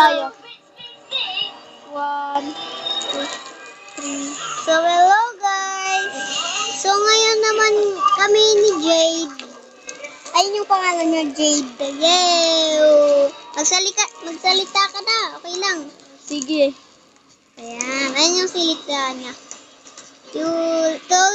tayo. 1, 2, 3. So, hello guys! So, ngayon naman kami ni Jade. Ayun yung pangalan niya, Jade. Yay! Magsalita ka na. Okay lang. Sige. Ayan. Ayun yung silita niya. So,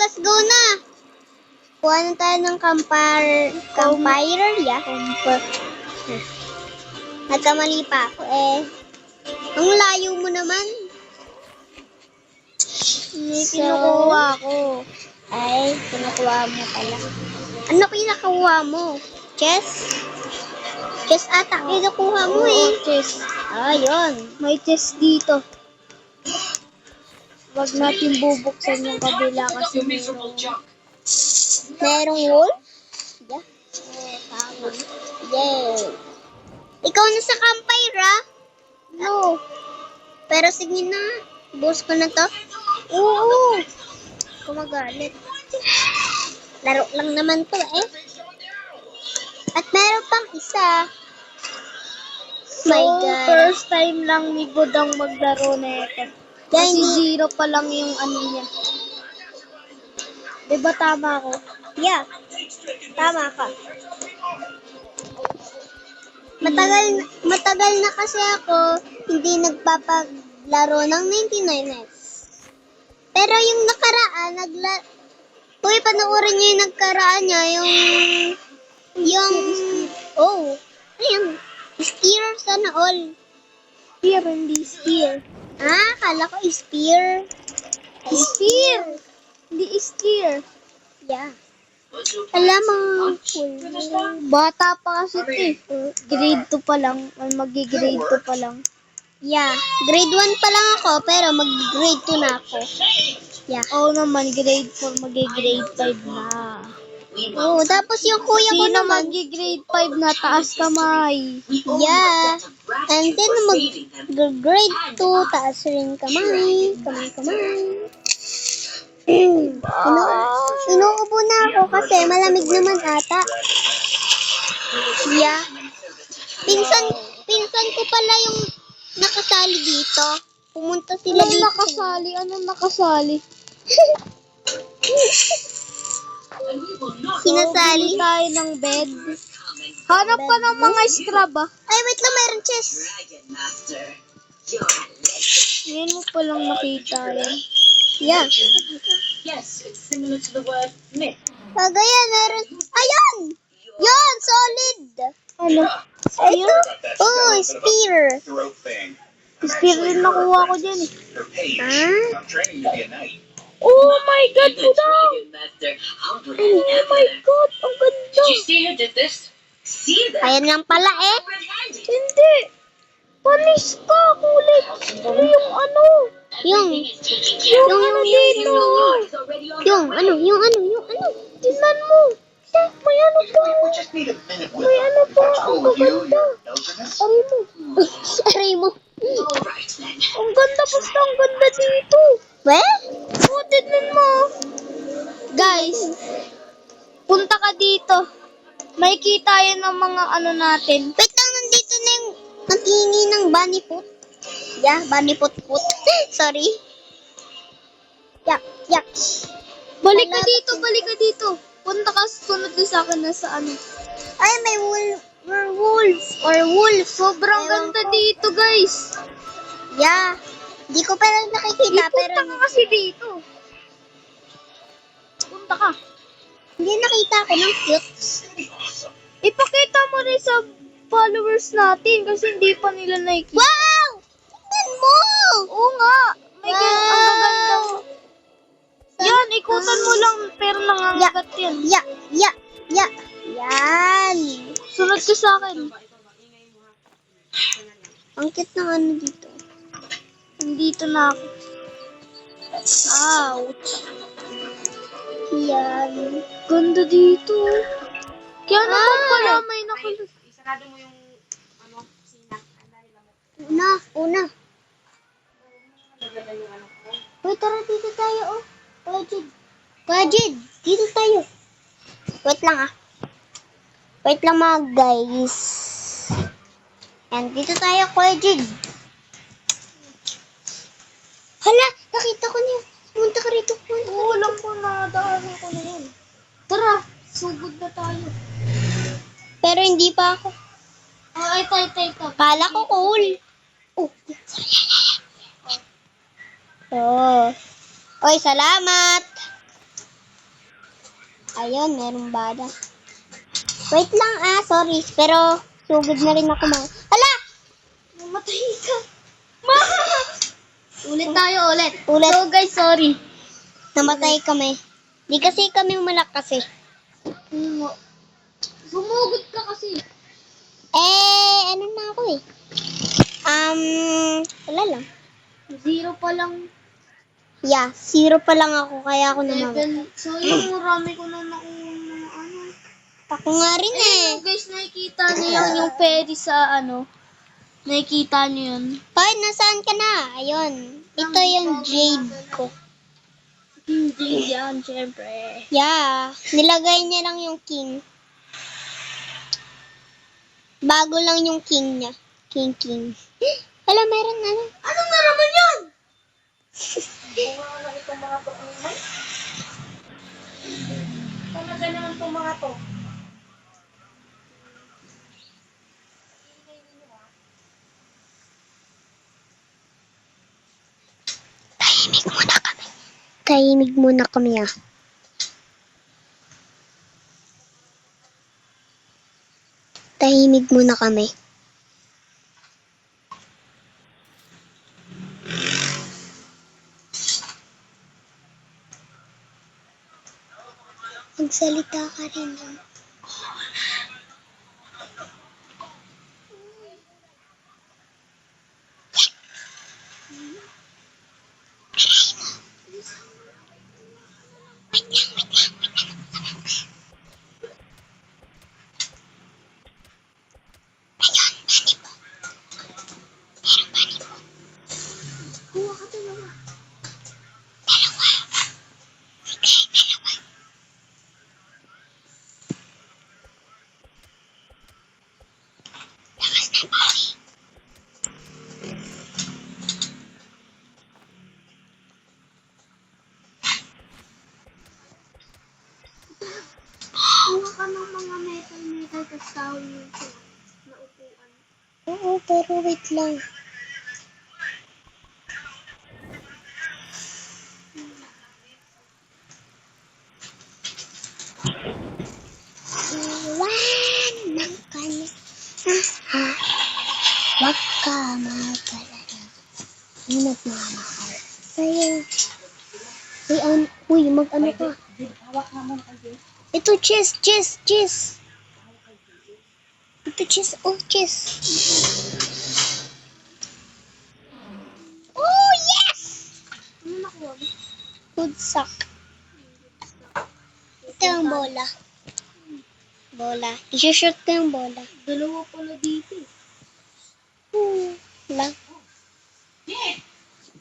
let's go na. Kuha na tayo ng campfire. Yeah. Nagkamali pa ako eh. Ang layo mo naman. May kinukuha ko. Ay, kinukuha mo pala. Ano kinukuha mo? Chess? Chess ata kinukuha mo eh. Chest. Ayun. May chest dito. Huwag natin bubuksan yung kabila kasi Merong wolf? Yeah. Oh, tama. Yay. Ikaw na sa campfire ah? No. Pero sige na. Boss ko na to. Oo. Kumagalit. Laro lang naman to eh. At meron pang isa. So, My God. first time lang ni Budang maglaro na ito. Kasi Hindi. 0 pa lang yung ano niya. Diba tama ako? Yeah. Tama ka. Matagal na kasi ako hindi nagpapaglaro ng 99s. Pero yung nakaraan, Uy, panoorin niyo yung nagkaraan niya, ayun, spear, sana all. Spear, hindi steer. Ah, kala ko spear. Spear! Hindi steer. Yeah. Alam mo, Bata pa kasi ito eh. Grade 2 pa lang. Mag-grade 2 pa lang. yeah, grade 1 pa lang ako, pero mag-grade 2 na ako. Yeah. Oo naman, grade 4, mag-grade 5 na. Oo, tapos yung kuya ko Sino naman, mag-grade 5 na? Taas kamay. yeah. And then mag-grade 2, taas rin kamay. Inuubo na ako kasi malamig naman ata. Yeah. Pinsan ko pala yung nakasali dito. Pumunta sila Anong dito. nakasali? Anong nakasali? Sinasali. Bili tayo ng bed. Hanap ka ng mga scrub ah. Ay, wait lang, mayroon chest. Ngayon mo palang nakita yan. Yeah. Yes, it's similar to the word myth. Kagayan, meron. Ayun! Yun, solid. Ano? Spear? Oh, spear. Spear rin nakuha ko dyan eh. Ah? Oh my God, Budang! Master, how would I Oh ever? my God, ang ganda! Did you see who did this? See that? Ayan lang pala eh. Hindi! Panis ka, kulit! Yung ano? Yung ano. Tingnan mo! May ano pa! May ano pa! Ang gaganda! Aray mo! Aray mo. Alright then. Ang ganda, basta ang ganda dito! Well? Oh, tignan mo! Guys, punta ka dito. May kita yan ng mga ano natin. Wait lang, nandito na yung naghihingi ng bunny foot. Yeah, bunny foot. Sorry. Yak. Balik ka dito. Punta ka, sunod ka sa akin na sa ano. Ay, may werewolf or wolf. Sobrang Ewan ganda ko. dito, guys. Yeah. Di ko pa lang nakikita, pero Punta ka kasi dito. Punta ka. hindi nakita ko ng cute. Ipakita mo rin sa followers natin kasi hindi pa nila nakikita. Wow! Tingnan mo! Oo nga. May Wow! ang gaganda. Yan, ikutan mo lang pero nangangagat yan. Ya. Yan. Sunod ka sa akin. Ang cute ng ano dito. Nandito na ako. Ouch. Yan. Ganda dito. Kaya naman pala may nakalagay. Una. Uy, tara dito tayo, oh. Wajid, dito tayo. Wait lang mga guys. Yan, dito tayo, Kuya Jig. Hala, nakita ko niya. Pumunta ka rito. Oo, alam ko na. Daanan ko na yun. Tara, sugod na tayo. Pero hindi pa ako. Oh, ito. Kala ko cool. Oh. Oh. Oy, salamat. Ayun, merong bala. Wait lang sorry. Pero, sugod na rin ako Hala! Mamatay ka. Ulit tayo, ulit. Ulit. So guys, sorry. Namatay kami. Di kasi kami malakas eh. Sumugod ka kasi. Ano na ako eh. Wala lang. 0 pa lang. Yeah, 0 pa lang ako, kaya ako namatay. 7. So yung marami ko na nakuha mga ano. Ako nga rin Ayun guys, nakikita niyo yung pwede sa ano. Nakikita niyo yun. Hoy, nasaan ka na? Ayun. Ito yung jade ko. Hindi yan, syempre. Yeah. Nilagay niya lang yung king. Bago lang yung king niya. King. Wala, meron na lang. Anong naraman yan? Talaga naman itong mga to. Tahimik muna kami Tahimik muna kami. Magsalita ka rin. Kuha ka ng mga metal tapos tawin mo ito. Naupuan. Oo, pero wait lang. Iwan ng kanya. Huwag ka mag-alala. Nagmamahal sa'yo. Uy, mag-ano ka? Ito, chess. Ito, chess. Oh, chess. Oh, yes! Ano nakuha mo? Good sack. Ito yung bola. I-shoot ko yung bola. Dalawa pala dito. Wala.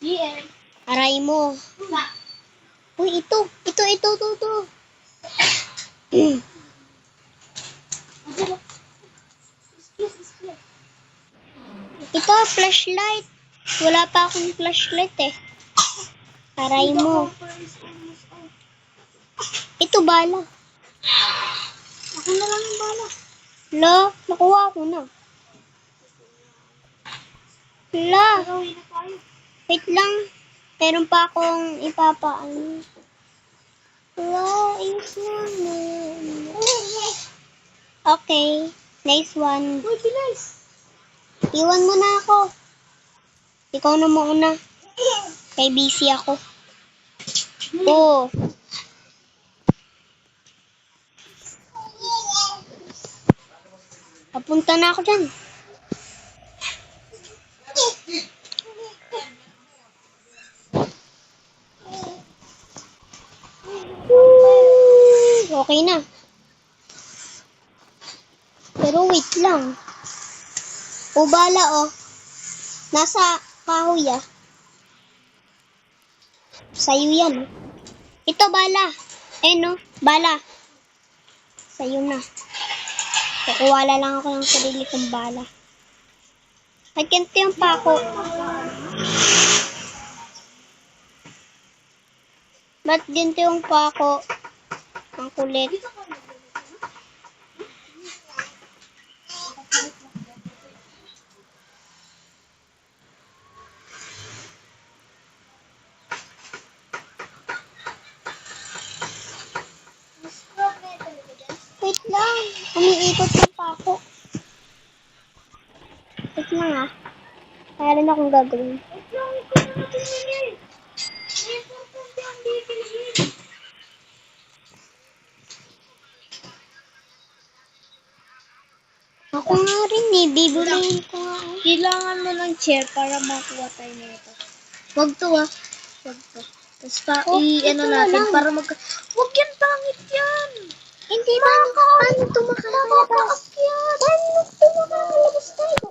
DM. Aray mo. Uy, ito. Ito, flashlight. Wala pa akong flashlight eh. Aray mo. Ito, bala. Ako na lang yung bala. Lo, nakuha ko na. La, Gawin na tayo. wait lang. Meron pa akong ipapaano. Wow, ayos naman. Okay, nice one. Uy, bilis. Iwan mo na ako. Ikaw na muna. Kay busy ako. Oh. Papunta na ako dyan. Okay na. Pero wait lang. O bala Nasa kahoy Sa'yo yan Ito bala. Bala. Sa'yo na. Kukuwala lang ako ng sarili kong bala. Ba't ganito yung pako? Ba't ganito yung pako? Ang kulit. Wait lang. Umiikot yung pako. Wait lang ah. Meron akong gagawin. Ako nga rin eh. Bibiliin ko nga. Kailangan mo ng chair para makuha tayo nito. Wag to ah. Wag to. Tapos pa, Oh, i-ano ito na natin lang. para Wag yan, pangit yan! Hindi, paano ito makakalabas? Paano ito makakalabas tayo?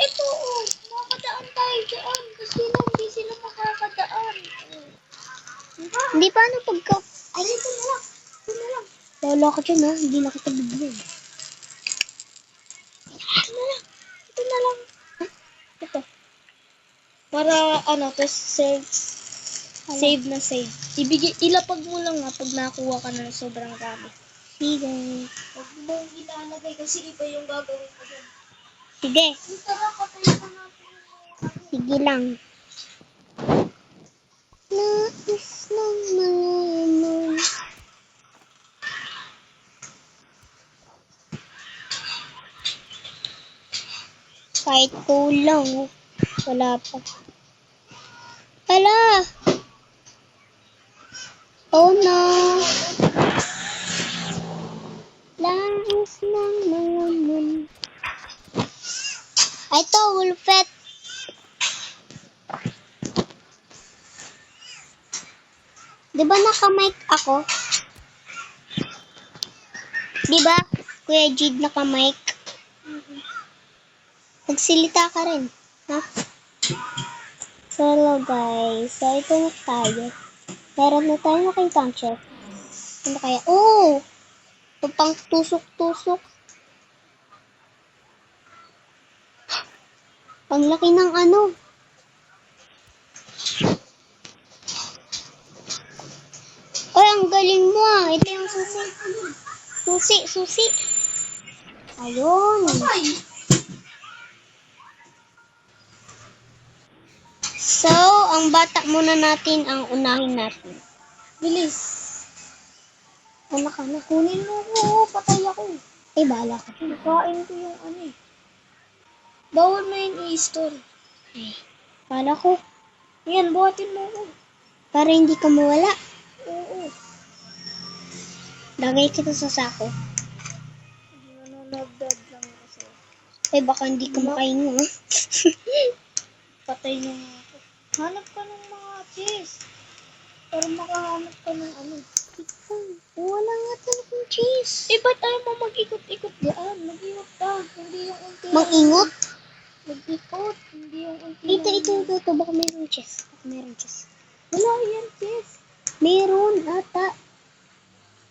Ito, oh. Makakadaan tayo dyan. Kasi hindi sila makakadaan. Hindi, paano pagka... Ay, ito na lang. Ito na lang. Lolo ka dyan ha. Hindi na kita bigyan. Ito na lang. Ito. Para, tapos save na save. Ilapag mo lang nga pag nakuha ka na ng sobrang dami. Sige. Huwag mo ilalagay kasi iba yung gagawin ko dyan. Sige. Tara, patay ka natin. Sige lang. Nais lang malaman. Kahit kulang. Wala pa. Hala! Oh no! Nais lang malaman. Ay, ito, Wolfet. Di ba naka-mic ako? Di ba, Kuya Jid, naka-mic? Magsilita ka rin, ha? So, hello guys. So, ito na tayo. Meron na tayo nakitang chef. Ano kaya? Oh! Ito pang tusok-tusok. Ang laki ng ano. Ay, ang galing mo ah. Ito yung susi. Susi. Ayun. So, ang bata muna natin ang unahin natin. Bilis. Ano ka na? Kunin mo ko. Patay ako. Eh, bahala ka. Nakain ko yung Bawal mo yung i-store. Bahala ko. Yan, buhatin mo ko. Para hindi ka mawala. Oo. Lagay kita sa sako. Nanonood lang kasi. Eh, baka hindi ka makaingo. Patay niya nga ako. Hanap ka ng mga cheese. Para makahanap ka ng Wala nga talagang cheese. Eh, ba't ayaw mo mag-ikot-ikot diyan? Mag-ikot ka. Hindi yung unti. Mang-ingot? Mag-ikot. Hindi yung unti. Ito. Baka mayroong cheese. Wala yan, cheese. Meron ata.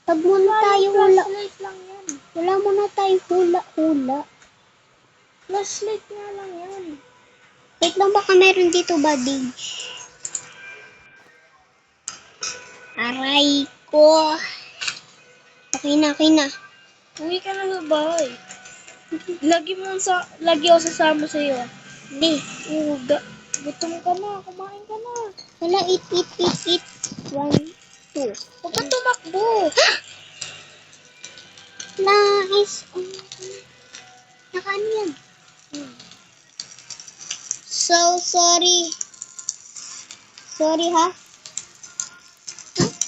Pag muna tayo hula. Flashlight lang yan. Wala muna tayo hula. Flashlight nga lang yan. Wait lang, baka meron dito, buddy. Aray ko. Okay na. Uwi ka na sa bahay. Lagi ako sasama sa iyo. Hindi. Gutom ka na, kumain ka na. Wala, eat. 1, 2. Huwag ka tumakbo. Nice. Nakaano yan? So, sorry. Sorry, ha?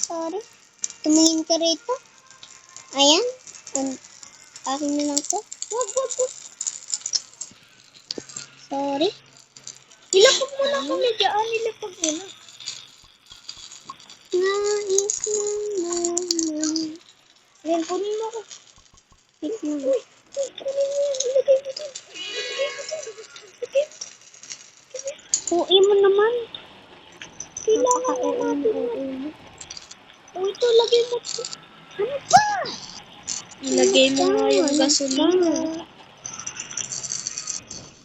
Sorry. Tumingin ka rito. Ayan. Akin na lang to. Wag. Sorry. Ilapag mo na kami dyan. Ilapag mo na. Nais naman. Ayan, kunin mo ko. Wait mo. Kunin mo yan. Ilagay mo dun. Uwi mo naman. Kailangan mo natin yan. Ito, lagay mo. Ano ba? Ilagay mo nga yung gasolina.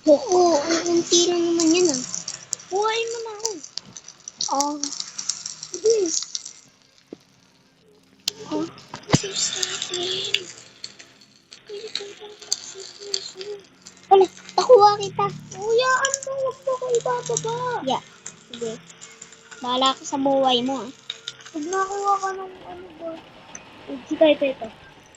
Oo, ang unti lang naman yan ah. Buhayin mo na ako. Oh. Oh. Wala, nakuha kita. Uyaan mo, huwag mo ko ibababa. Yeah, sige. Bahala ka sa buhay mo ah. Pag nakuha ka ng ano ba?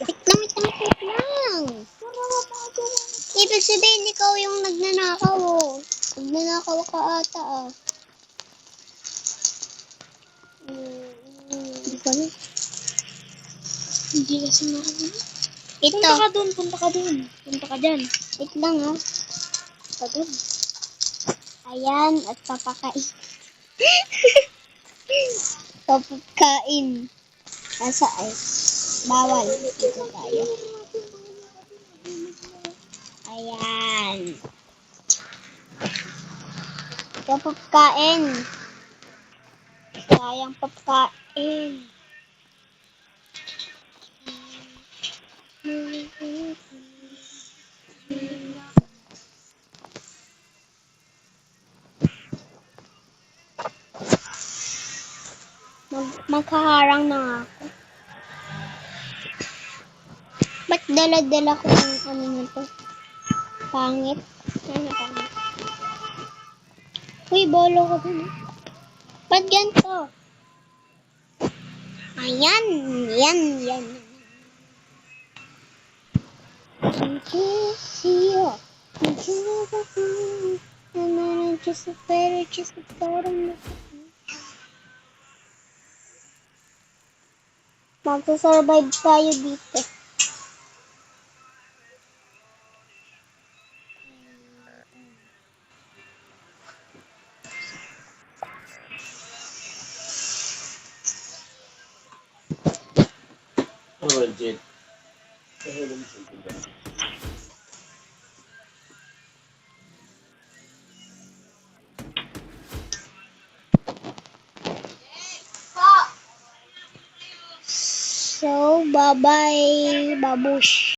Ito. Wait lang. Para mapagawa. Ibig sabihin, ikaw yung nagnanakaw oh. Nagnanakaw ka ata ah. Hindi ka na. Hindi kasi marunong. Ito. Punta ka dun. Punta ka dyan. Wait lang ah. Punta dun. Ayan, at papakain. Papakain. Asa ay? Bawal. Dito tayo. Ayan. Papakain. Sayang papakain. Magkaharang na nga ako. Ba't dala-dala ko yung ano na to? Pangit. Ano pangit? Uy, bolo ko dun eh. Ba't ganito? Ayan, yan. Magsasurvive tayo dito. Oh, Jed. So, bye-bye, babush.